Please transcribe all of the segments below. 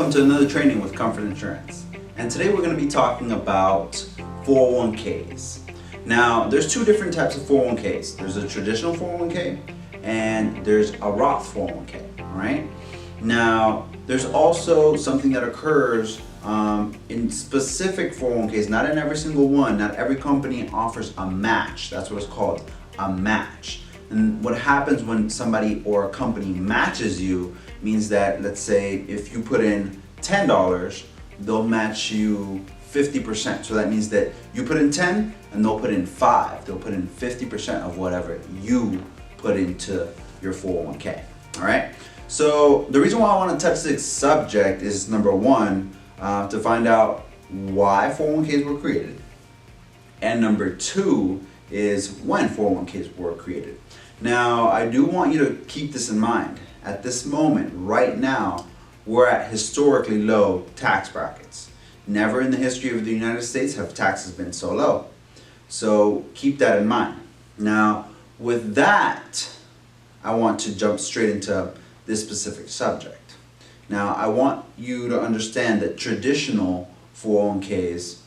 Welcome to another training with Comfort Insurance. And today we're going to be talking about 401ks. Now, there's two different types of 401ks. There's a traditional 401k and there's a Roth 401k, all right? Now, there's also something that occurs in specific 401ks, not in every single one. Not every company offers a match. That's what it's called, a match. And what happens when somebody or a company matches you means that, let's say, if you put in $10, they'll match you 50%. So that means that you put in 10 and they'll put in 5. They'll put in 50% of whatever you put into your 401k. All right. So the reason why I want to touch this subject is, number one, to find out why 401ks were created, and number two is when 401ks were created. Now, I do want you to keep this in mind. At this moment, right now, we're at historically low tax brackets. Never in the history of the United States have taxes been so low. So keep that in mind. Now, with that, I want to jump straight into this specific subject. Now, I want you to understand that traditional 401ks,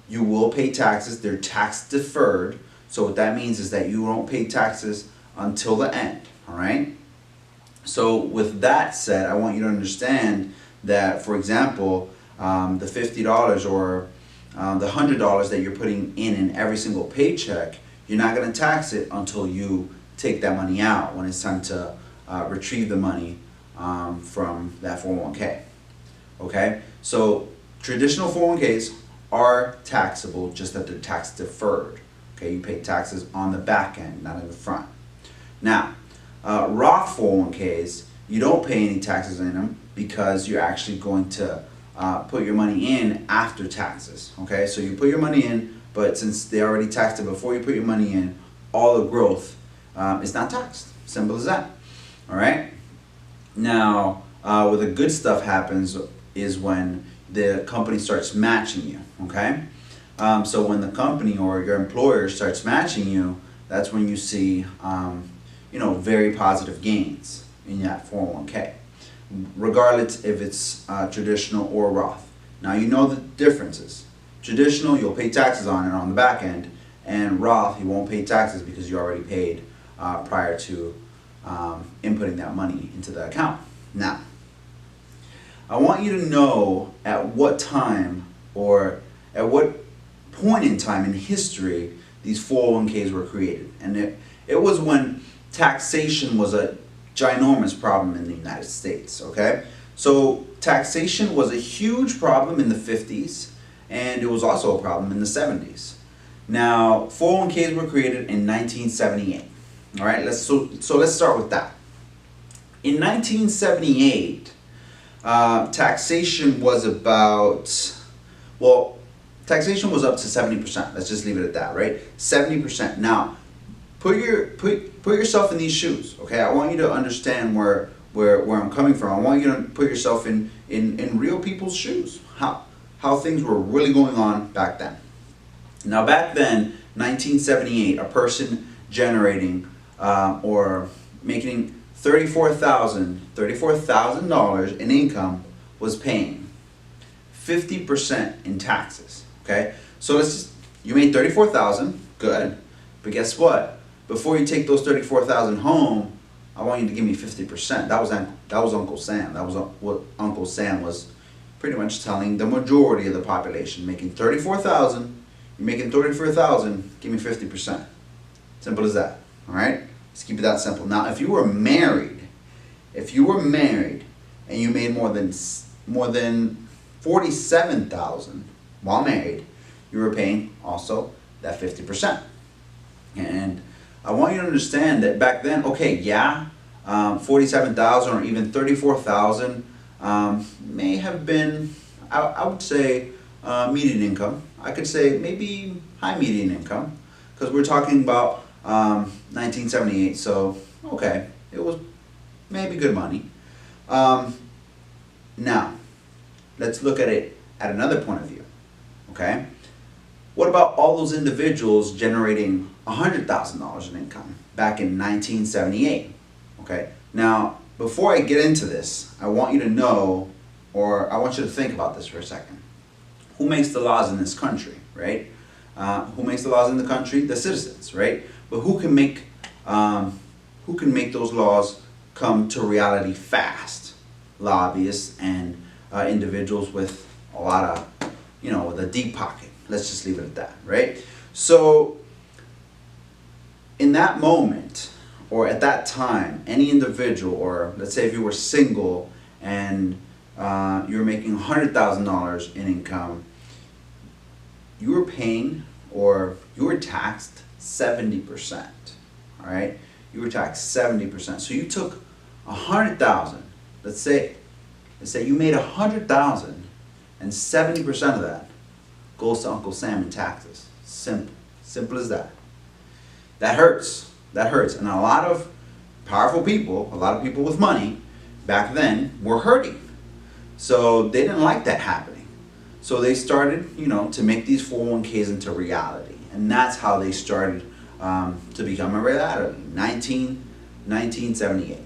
you will pay taxes. They're tax deferred. So what that means is that you won't pay taxes until the end, all right? So with that said, I want you to understand that, for example, the $50 or the $100 that you're putting in every single paycheck, you're not going to tax it until you take that money out, when it's time to retrieve the money from that 401k. Okay? So traditional 401ks are taxable, just that they're tax deferred. Okay, you pay taxes on the back end, not in the front. Now, Roth 401ks, you don't pay any taxes in them because you're actually going to put your money in after taxes. Okay, so you put your money in, but since they already taxed it before you put your money in, all the growth is not taxed. Simple as that. All right. Now, where the good stuff happens is when the company starts matching you. Okay. So when the company or your employer starts matching you, that's when you see, very positive gains in that 401k, regardless if it's traditional or Roth. Now, you know the differences. Traditional, you'll pay taxes on it on the back end, and Roth, you won't pay taxes because you already paid prior to inputting that money into the account. Now, I want you to know at what time or at what point in time in history these 401ks were created. And it was when taxation was a ginormous problem in the United States. Okay, so taxation was a huge problem in the 50s, and it was also a problem in the 70s. Now, 401ks were created in 1978. All right, so let's start with that. In 1978, taxation was taxation was up to 70%. Let's just leave it at that, right? 70%. Now, put yourself in these shoes, okay? I want you to understand where I'm coming from. I want you to put yourself in real people's shoes. How things were really going on back then. Now, back then, 1978, a person generating or making $34,000 in income was paying 50% in taxes. Okay, so you made $34,000, good, but guess what? Before you take those $34,000 home, I want you to give me 50%. That was Uncle Sam. That was what Uncle Sam was pretty much telling the majority of the population. Making $34,000, you're making $34,000, give me 50%. Simple as that. All right, let's keep it that simple. Now, if you were married and you made more than $47,000 while married, you were paying also that 50%. And I want you to understand that back then, okay, yeah, 47,000 or even 34,000 may have been, I would say, median income. I could say maybe high median income, because we're talking about 1978. So okay, it was maybe good money. Now, let's look at it at another point of view. Okay, what about all those individuals generating $100,000 in income back in 1978? Okay, now before I get into this, I want you to know or I want you to think about this for a second. Who makes the laws in this country, right? Who makes the laws in the country? The citizens, right? But who can make those laws come to reality fast? Lobbyists and individuals with a lot of, with a deep pocket. Let's just leave it at that, right? So in that moment, or at that time, any individual, or let's say if you were single and you were making $100,000 in income, you were paying, or you were taxed 70%. All right, you were taxed 70%. So you took 100,000. Let's say you made 100,000, and 70% of that goes to Uncle Sam in taxes. Simple as that. That hurts. That hurts, and a lot of powerful people, a lot of people with money back then were hurting. So they didn't like that happening. So they started, to make these 401ks into reality. And that's how they started to become a reality, 1978.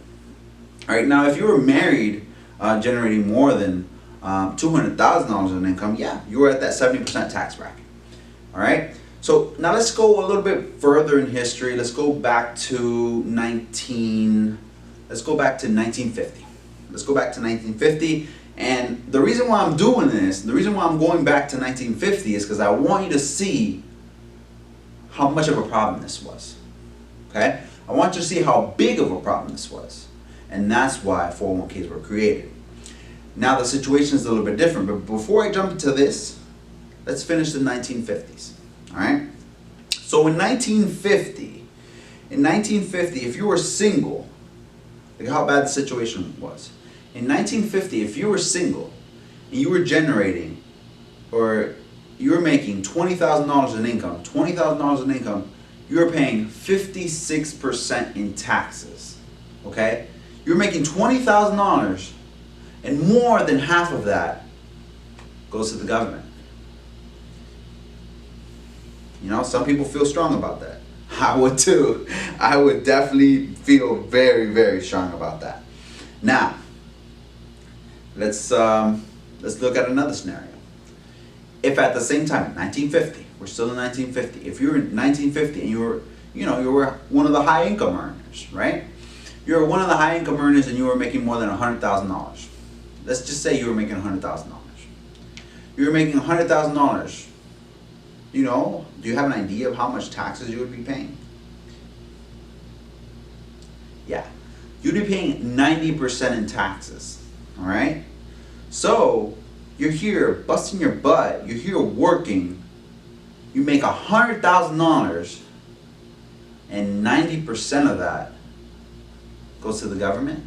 All right, now if you were married, generating more than $200,000 in income, yeah, you were at that 70% tax bracket. All right, so now let's go a little bit further in history. Let's go back to 1950. Let's go back to 1950. And the reason why I'm doing this, the reason why I'm going back to 1950 is because I want you to see how much of a problem this was. Okay? I want you to see how big of a problem this was. And that's why 401ks were created. Now the situation is a little bit different, but before I jump into this, let's finish the 1950s. All right? So in 1950, if you were single, look how bad the situation was. In 1950, if you were single and you were generating, or you were making $20,000 in income, you were paying 56% in taxes. Okay? You're making $20,000, and more than half of that goes to the government. Some people feel strong about that. I would too. I would definitely feel very, very strong about that. Now, let's look at another scenario. If at the same time, 1950, we're still in 1950. If you were in 1950 and you were one of the high income earners, right? You were one of the high income earners and you were making more than $100,000. Let's just say you were making $100,000. You were making $100,000. Do you have an idea of how much taxes you would be paying? Yeah, you'd be paying 90% in taxes. All right? So you're here busting your butt. You're here working. You make $100,000, and 90% of that goes to the government.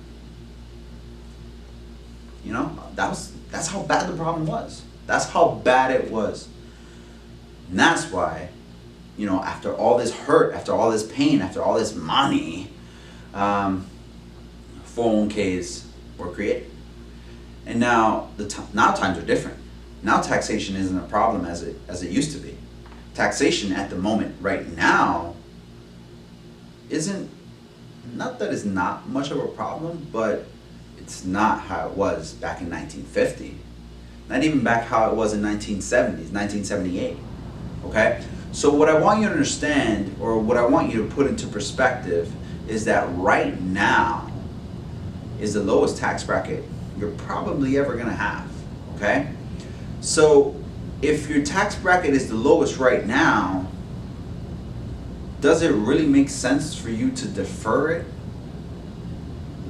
That's how bad the problem was. That's how bad it was. And that's why, after all this hurt, after all this pain, after all this money, 401ks were created. And now now times are different. Now taxation isn't a problem as it used to be. Taxation at the moment right now isn't, not that it's not much of a problem, but it's not how it was back in 1950. Not even back how it was in 1970s, 1978. Okay? So what I want you to understand, or what I want you to put into perspective, is that right now is the lowest tax bracket you're probably ever going to have. Okay? So if your tax bracket is the lowest right now, does it really make sense for you to defer it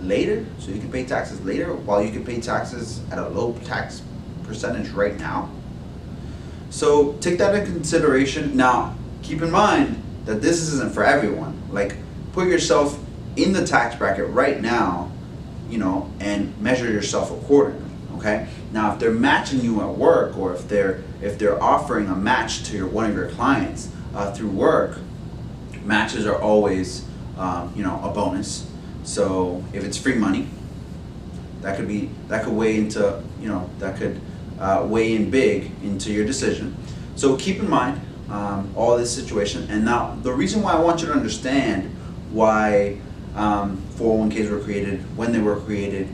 later, so you can pay taxes later, while you can pay taxes at a low tax percentage right now? So take that into consideration. Now, keep in mind that this isn't for everyone. Like, put yourself in the tax bracket right now, and measure yourself accordingly. Okay? Now, if they're matching you at work, or if they're offering a match to one of your clients through work, matches are always a bonus. So if it's free money, that could weigh into weigh in big into your decision. So keep in mind all this situation. And now the reason why I want you to understand why 401ks were created, when they were created,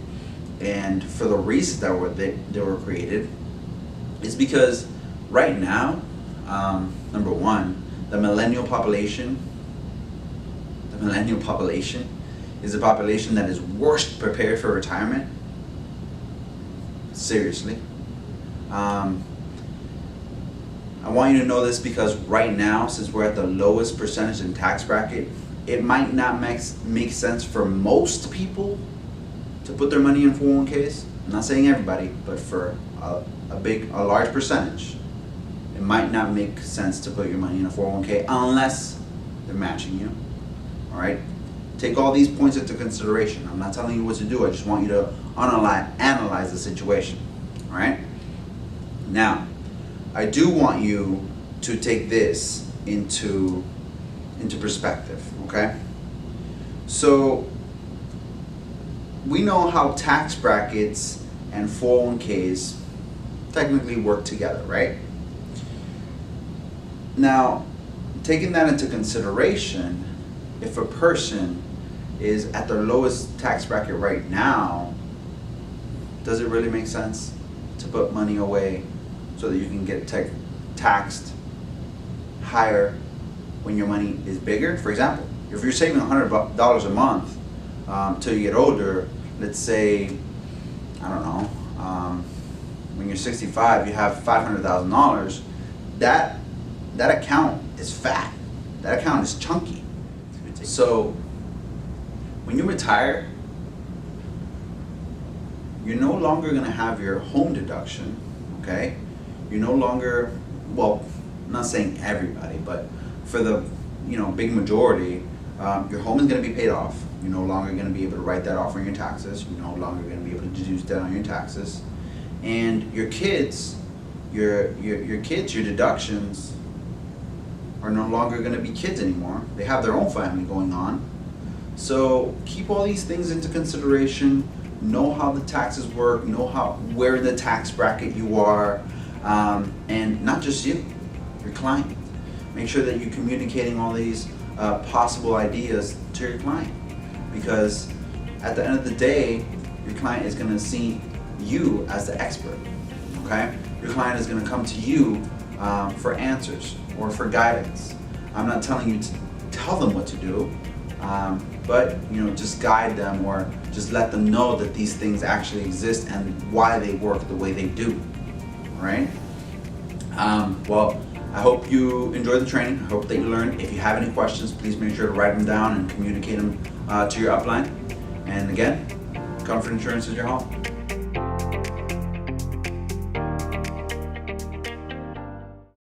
and for the reasons they were created is because right now, number one, the millennial population is a population that is worst prepared for retirement. Seriously. I want you to know this because right now, since we're at the lowest percentage in tax bracket, it might not make sense for most people to put their money in 401ks. I'm not saying everybody, but for a large percentage, it might not make sense to put your money in a 401k unless they're matching you. All right? Take all these points into consideration. I'm not telling you what to do. I just want you to analyze the situation. All right? Now, I do want you to take this into perspective, okay? So, we know how tax brackets and 401ks technically work together, right? Now, taking that into consideration, if a person is at their lowest tax bracket right now, does it really make sense to put money away so that you can get taxed higher when your money is bigger? For example, if you're saving $100 a month till you get older, let's say, I don't know, when you're 65, you have $500,000, that account is fat. That account is chunky. So when you retire, you're no longer going to have your home deduction, okay? You're no longer, well, I'm not saying everybody, but for the big majority, your home is going to be paid off. You're no longer going to be able to write that off on your taxes. You're no longer going to be able to deduce that on your taxes. And your kids, your deductions are no longer going to be kids anymore. They have their own family going on. So keep all these things into consideration. Know how the taxes work. Know where in the tax bracket you are, and not just you, your client. Make sure that you're communicating all these possible ideas to your client, because at the end of the day, your client is going to see you as the expert. Okay, your client is going to come to you for answers or for guidance. I'm not telling you to tell them what to do, but just guide them or just let them know that these things actually exist and why they work the way they do. All right? Well, I hope you enjoyed the training. I hope that you learned. If you have any questions, please make sure to write them down and communicate them to your upline. And again, Comfort Insurance is your home.